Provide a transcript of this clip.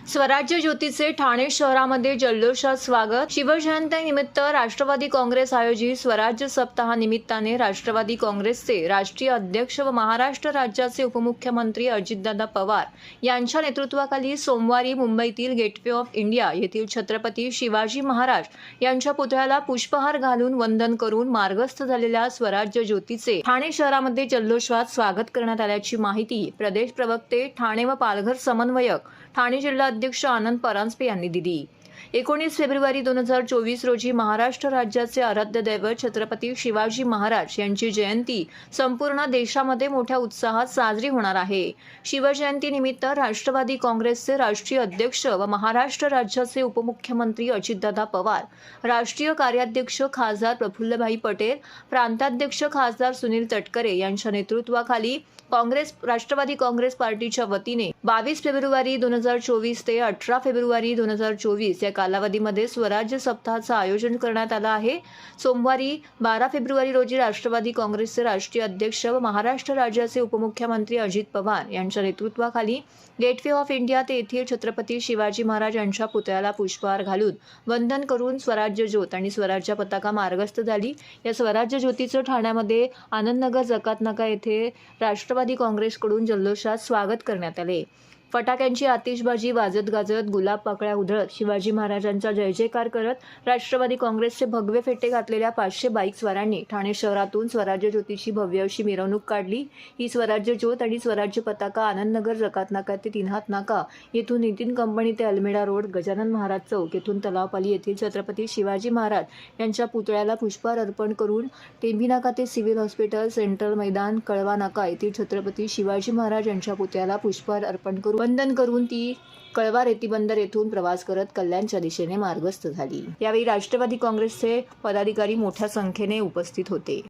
स्वराज्य ज्योतीचे ठाणे शहरामध्ये जल्लोषात स्वागत. शिवजयंतीनिमित्त राष्ट्रवादी काँग्रेस आयोजित स्वराज्य सप्ताहानिमित्ताने राष्ट्रवादी काँग्रेसचे राष्ट्रीय अध्यक्ष व महाराष्ट्र राज्याचे उपमुख्यमंत्री अजितदादा पवार यांच्या नेतृत्वाखाली सोमवारी मुंबईतील गेटवे ऑफ इंडिया येथील छत्रपती शिवाजी महाराज यांच्या पुतळ्याला पुष्पहार घालून वंदन करून मार्गस्थ झालेल्या स्वराज्य ज्योतीचे ठाणे शहरामध्ये जल्लोषात स्वागत करण्यात आल्याची माहिती प्रदेश प्रवक्ते ठाणे व पालघर समन्वयक ठाणे जिल्हा अध्यक्ष आनंद परांजपे यांनी दिली. 19 फेब्रुवारी 2024 रोजी महाराष्ट्र राज्याचे आराध्य दैवत छत्रपती शिवाजी महाराज यांची जयंती संपूर्ण देशामध्ये मोठ्या उत्साहात साजरी होणार आहे. शिवजयंतीनिमित्त राष्ट्रवादी काँग्रेसचे राष्ट्रीय अध्यक्ष व महाराष्ट्र राज्याचे उपमुख्यमंत्री अजितदादा पवार, राष्ट्रीय कार्याध्यक्ष खासदार प्रफुल्लभाई पटेल, प्रांताध्यक्ष खासदार सुनील तटकरे यांच्या नेतृत्वाखाली राष्ट्रवादी काँग्रेस पार्टीच्या वतीने 22 फेब्रुवारी 2024 ते 18 फेब्रुवारी 2024 या कालावधीमध्ये स्वराज्य सप्ताहाचं आयोजन करण्यात आलं आहे. सोमवारी 12 फेब्रुवारी रोजी राष्ट्रवादी काँग्रेसचे राष्ट्रीय अध्यक्ष व महाराष्ट्र राज्याचे उपमुख्यमंत्री अजित पवार यांच्या नेतृत्वाखाली गेटवे ऑफ इंडिया येथील छत्रपती शिवाजी महाराज यांच्या पुतळ्याला पुष्पहार घालून वंदन करून स्वराज्य ज्योत आणि स्वराज्य पताका मार्गस्थ झाली. या स्वराज्य ज्योतीचं ठाण्यामध्ये आनंदनगर जकातनाका येथे राष्ट्रवादी काँग्रेसकडून जल्लोषात स्वागत करण्यात आले. फटाक्यांची आतिषबाजी वाजत गाजत, गुलाब पाकळ्या उधळत, शिवाजी महाराजांचा जय जयकार करत राष्ट्रवादी काँग्रेसचे भगवे फेटे घातलेल्या 500 बाईक स्वारांनी ठाणे शहरातून स्वराज्य ज्योतीची भव्य अशी मिरवणूक काढली. ही स्वराज्य ज्योत आणि स्वराज्य पताका आनंदनगर जकातनाका ते तीनहात नाका येथून नितीन कंपनी ते अल्मेडा रोड, गजानन महाराज चौक येथून तलावपाली येथील छत्रपती शिवाजी महाराज यांच्या पुतळ्याला पुष्पहार अर्पण करून टेंभी नाका ते सिव्हिल हॉस्पिटल, सेंट्रल मैदान, कळवा नाका येथील छत्रपती शिवाजी महाराज यांच्या पुतळ्याला पुष्पहार अर्पण करून वंदन करून ती कळवा रेती बंदर येथून प्रवास करत कल्याणच्या दिशेने मार्गस्थ झाली. यावेळी राष्ट्रवादी काँग्रेसचे पदाधिकारी मोठ्या संख्येने उपस्थित होते.